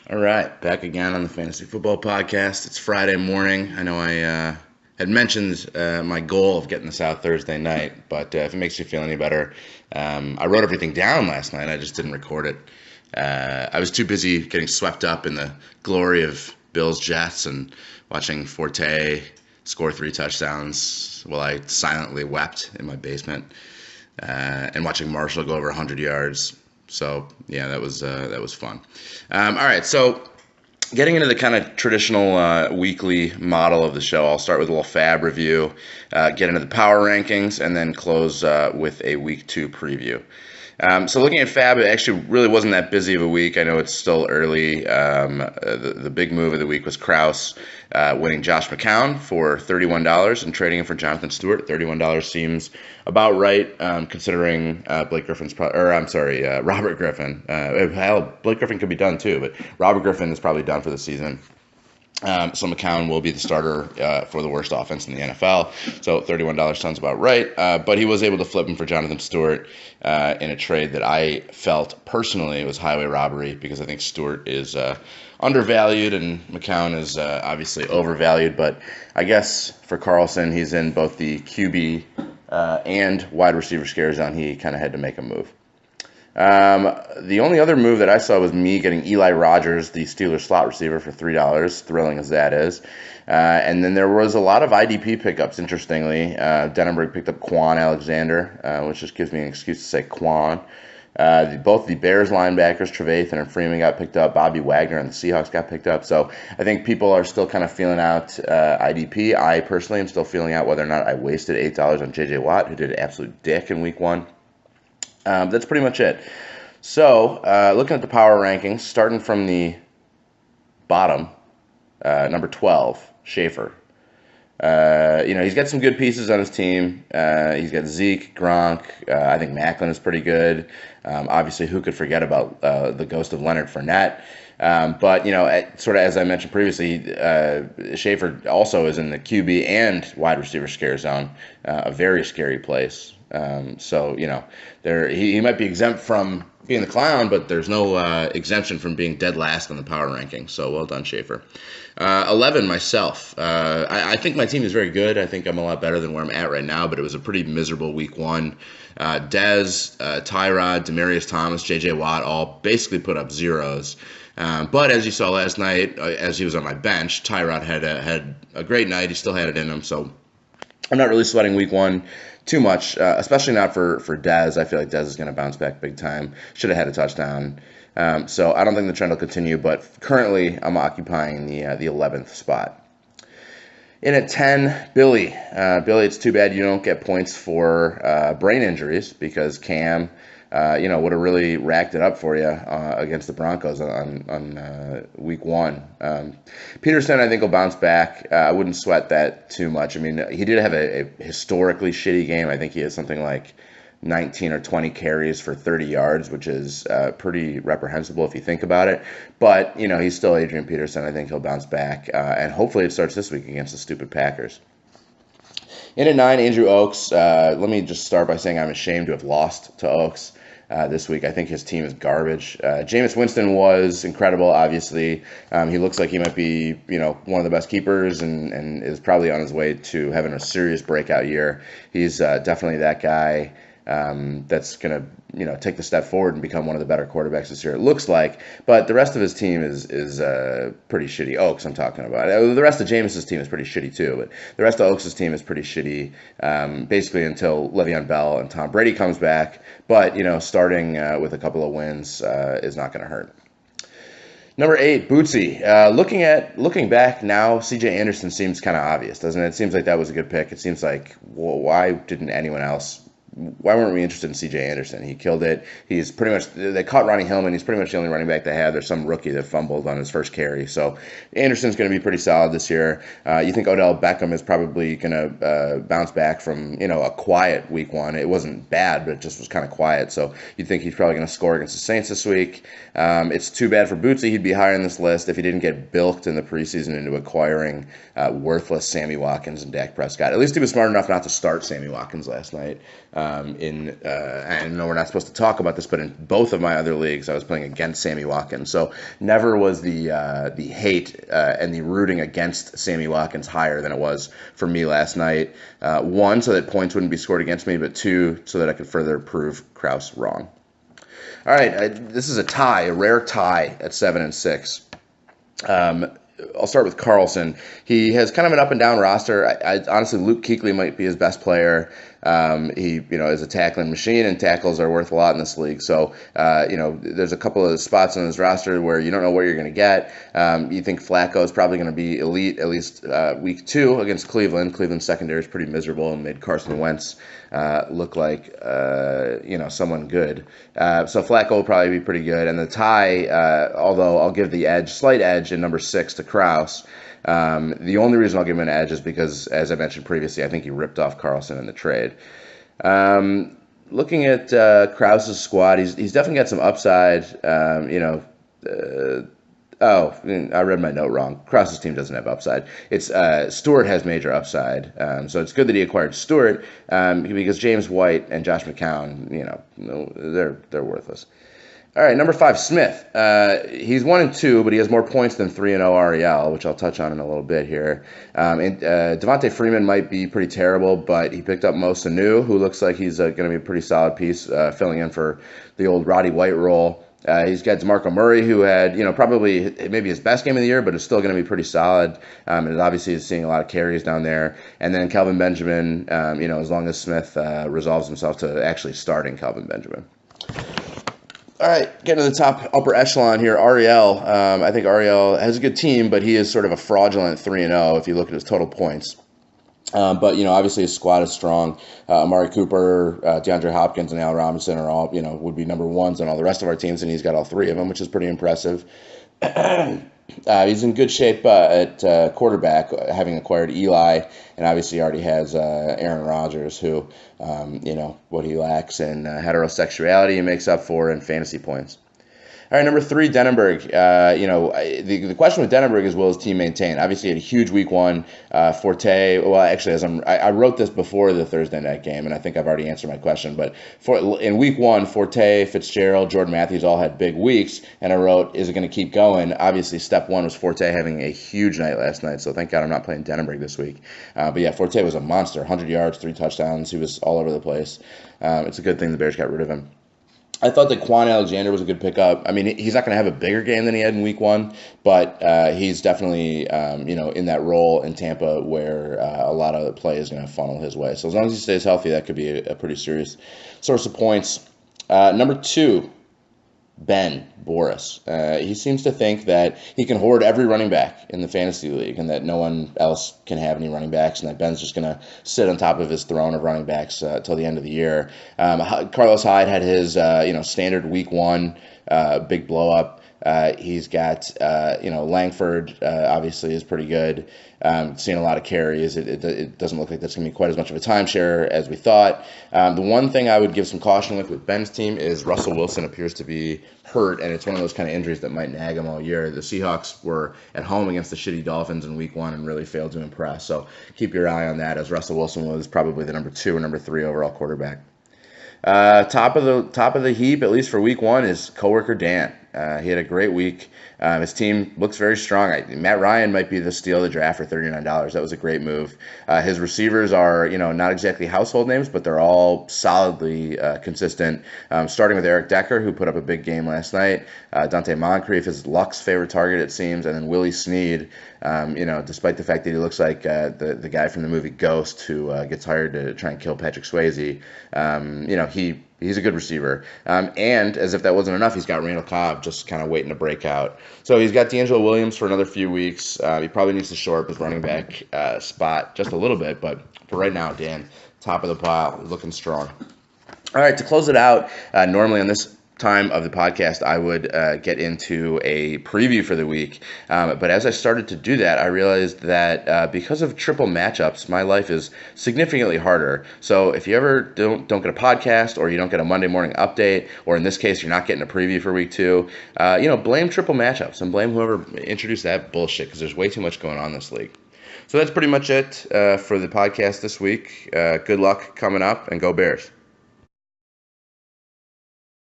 All right, back again on the Fantasy Football Podcast. It's Friday morning. I know I had mentioned my goal of getting this out Thursday night, but if it makes you feel any better, I wrote everything down last night. I just didn't record it. I was too busy getting swept up in the glory of Bills Jets and watching Forte score 3 touchdowns while I silently wept in my basement, and watching Marshall go over 100 yards. So yeah, that was fun. All right, so getting into the kind of traditional weekly model of the show, I'll start with a little Fab review, get into the power rankings, and then close with a week 2 preview. So looking at Fab, it actually really wasn't that busy of a week. I know it's still early. The big move of the week was Kraus winning Josh McCown for $31 and trading him for Jonathan Stewart. $31 seems about right, considering Blake Griffin's Robert Griffin. Hell, Blake Griffin could be done too, but Robert Griffin is probably done for the season. So McCown will be the starter for the worst offense in the NFL. So $31 sounds about right. But he was able to flip him for Jonathan Stewart in a trade that I felt personally was highway robbery, because I think Stewart is undervalued and McCown is obviously overvalued. But I guess for Carlson, he's in both the QB and wide receiver scare zone. He kind of had to make a move. The only other move that I saw was me getting Eli Rogers, the Steelers slot receiver, for $3, thrilling as that is. And then there was a lot of IDP pickups, interestingly. Denenberg picked up Quan Alexander, which just gives me an excuse to say Quan. Both the Bears linebackers, Trevathan and Freeman, got picked up. Bobby Wagner and the Seahawks got picked up. So I think people are still kind of feeling out IDP. I personally am still feeling out whether or not I wasted $8 on J.J. Watt, who did an absolute dick in week 1. That's pretty much it. So, looking at the power rankings, starting from the bottom, number 12, Schaefer. He's got some good pieces on his team. He's got Zeke, Gronk. I think Macklin is pretty good. Obviously, who could forget about the ghost of Leonard Fournette? But, sort of as I mentioned previously, Schaefer also is in the QB and wide receiver scare zone, a very scary place. He might be exempt from being the clown, but there's no exemption from being dead last on the power ranking. So well done, Schaefer. 11, myself. I think my team is very good. I think I'm a lot better than where I'm at right now, but it was a pretty miserable week 1. Dez, Tyrod, Demaryius Thomas, J.J. Watt all basically put up zeros. But as you saw last night, as he was on my bench, Tyrod had a great night. He still had it in him, so I'm not really sweating week 1 too much, especially not for Dez. I feel like Dez is going to bounce back big time. Should have had a touchdown. So I don't think the trend will continue, but currently I'm occupying the 11th spot. In at 10, Billy. Billy, it's too bad you don't get points for brain injuries, because Cam would have really racked it up for you against the Broncos on week 1. Peterson, I think, will bounce back. I wouldn't sweat that too much. I mean, he did have a historically shitty game. I think he had something like 19 or 20 carries for 30 yards, which is pretty reprehensible if you think about it. But, he's still Adrian Peterson. I think he'll bounce back. And hopefully it starts this week against the stupid Packers. In at 9, Andrew Oakes. Let me just start by saying I'm ashamed to have lost to Oakes this week. I think his team is garbage. Jameis Winston was incredible, obviously. He looks like he might be, one of the best keepers and is probably on his way to having a serious breakout year. He's definitely that guy that's going to, take the step forward and become one of the better quarterbacks this year, it looks like. But the rest of his team is pretty shitty. Oakes, I'm talking about. The rest of Jameis's team is pretty shitty too, but the rest of Oakes' team is pretty shitty, basically until Le'Veon Bell and Tom Brady comes back. But, starting with a couple of wins is not going to hurt. Number 8, Bootsy. Looking back now, C.J. Anderson seems kind of obvious, doesn't it? It seems like that was a good pick. It seems like, why weren't we interested in C.J. Anderson? He killed it. He's pretty much, they caught Ronnie Hillman. He's pretty much the only running back they had. There's some rookie that fumbled on his first carry. So Anderson's going to be pretty solid this year. You think Odell Beckham is probably going to bounce back from, a quiet week 1. It wasn't bad, but it just was kind of quiet. So you'd think he's probably going to score against the Saints this week. It's too bad for Bootsy. He'd be higher on this list if he didn't get bilked in the preseason into acquiring worthless Sammy Watkins and Dak Prescott. At least he was smart enough not to start Sammy Watkins last night. I know we're not supposed to talk about this, but in both of my other leagues, I was playing against Sammy Watkins. So never was the hate and the rooting against Sammy Watkins higher than it was for me last night. One, so that points wouldn't be scored against me, but two, so that I could further prove Kraus wrong. All right, this is a rare tie at 7-6. I'll start with Carlson. He has kind of an up and down roster. Honestly, Luke Kuechly might be his best player. He is a tackling machine, and tackles are worth a lot in this league. So, there's a couple of spots on this roster where you don't know where you're going to get. You think Flacco is probably going to be elite at least week 2 against Cleveland. Cleveland's secondary is pretty miserable and made Carson Wentz look like someone good. So Flacco will probably be pretty good. And the tie, although I'll give the slight edge in number 6 to Kraus. The only reason I'll give him an edge is because, as I mentioned previously, I think he ripped off Carlson in the trade. Looking at Kraus's squad, he's definitely got some upside. I read my note wrong. Kraus's team doesn't have upside. It's Stewart has major upside. So it's good that he acquired Stewart because James White and Josh McCown, they're worthless. All right, number 5, Smith. He's 1-2, but he has more points than 3-0 REL, which I'll touch on in a little bit here. Devonta Freeman might be pretty terrible, but he picked up Mo Sanu, who looks like he's going to be a pretty solid piece, filling in for the old Roddy White role. He's got DeMarco Murray, who had, probably maybe his best game of the year, but is still going to be pretty solid. And obviously is seeing a lot of carries down there. And then Kelvin Benjamin, as long as Smith resolves himself to actually starting Kelvin Benjamin. All right, getting to the top upper echelon here, Ariel. I think Ariel has a good team, but he is sort of a fraudulent 3-0 if you look at his total points. But, obviously his squad is strong. Amari Cooper, DeAndre Hopkins, and Al Robinson are all, would be number ones on all the rest of our teams, and he's got all 3 of them, which is pretty impressive. He's in good shape at quarterback, having acquired Eli, and obviously already has Aaron Rodgers, who, what he lacks in heterosexuality he makes up for in fantasy points. All right, number 3, Denenberg. The question with Denenberg is, will his team maintain? Obviously, he had a huge week 1. Forte, well, actually, I wrote this before the Thursday night game, and I think I've already answered my question. But in week 1, Forte, Fitzgerald, Jordan Matthews all had big weeks, and I wrote, is it going to keep going? Obviously, step 1 was Forte having a huge night last night, so thank God I'm not playing Denenberg this week. But yeah, Forte was a monster, 100 yards, 3 touchdowns. He was all over the place. It's a good thing the Bears got rid of him. I thought that Quan Alexander was a good pickup. I mean, he's not going to have a bigger game than he had in week 1, but he's definitely, in that role in Tampa where a lot of the play is going to funnel his way. So as long as he stays healthy, that could be a pretty serious source of points. Number 2, Ben Boris. He seems to think that he can hoard every running back in the fantasy league and that no one else can have any running backs and that Ben's just going to sit on top of his throne of running backs till the end of the year. Carlos Hyde had his standard week 1 big blow up. He's got Langford obviously is pretty good. Seeing a lot of carries. It doesn't look like that's going to be quite as much of a timeshare as we thought. The one thing I would give some caution with Ben's team is Russell Wilson appears to be hurt, and it's one of those kind of injuries that might nag him all year. The Seahawks were at home against the shitty Dolphins in week 1 and really failed to impress. So keep your eye on that, as Russell Wilson was probably the number 2 or number 3 overall quarterback. Top of the heap, at least for week 1, is coworker Dan. He had a great week. His team looks very strong. Matt Ryan might be the steal of the draft for $39. That was a great move. His receivers are, not exactly household names, but they're all solidly consistent. Starting with Eric Decker, who put up a big game last night. Dante Moncrief is Luck's favorite target, it seems, and then Willie Snead. Despite the fact that he looks like the guy from the movie Ghost, who gets hired to try and kill Patrick Swayze. He's a good receiver. And as if that wasn't enough, he's got Randall Cobb just kind of waiting to break out. So he's got D'Angelo Williams for another few weeks. He probably needs to shore up his running back spot just a little bit. But for right now, Dan, top of the pile, looking strong. All right, to close it out, normally on this time of the podcast, I would get into a preview for the week. But as I started to do that, I realized that because of triple matchups, my life is significantly harder. So if you ever don't get a podcast, or you don't get a Monday morning update, or in this case, you're not getting a preview for week 2, blame triple matchups and blame whoever introduced that bullshit, because there's way too much going on in this league. So that's pretty much it for the podcast this week. Good luck coming up, and go Bears.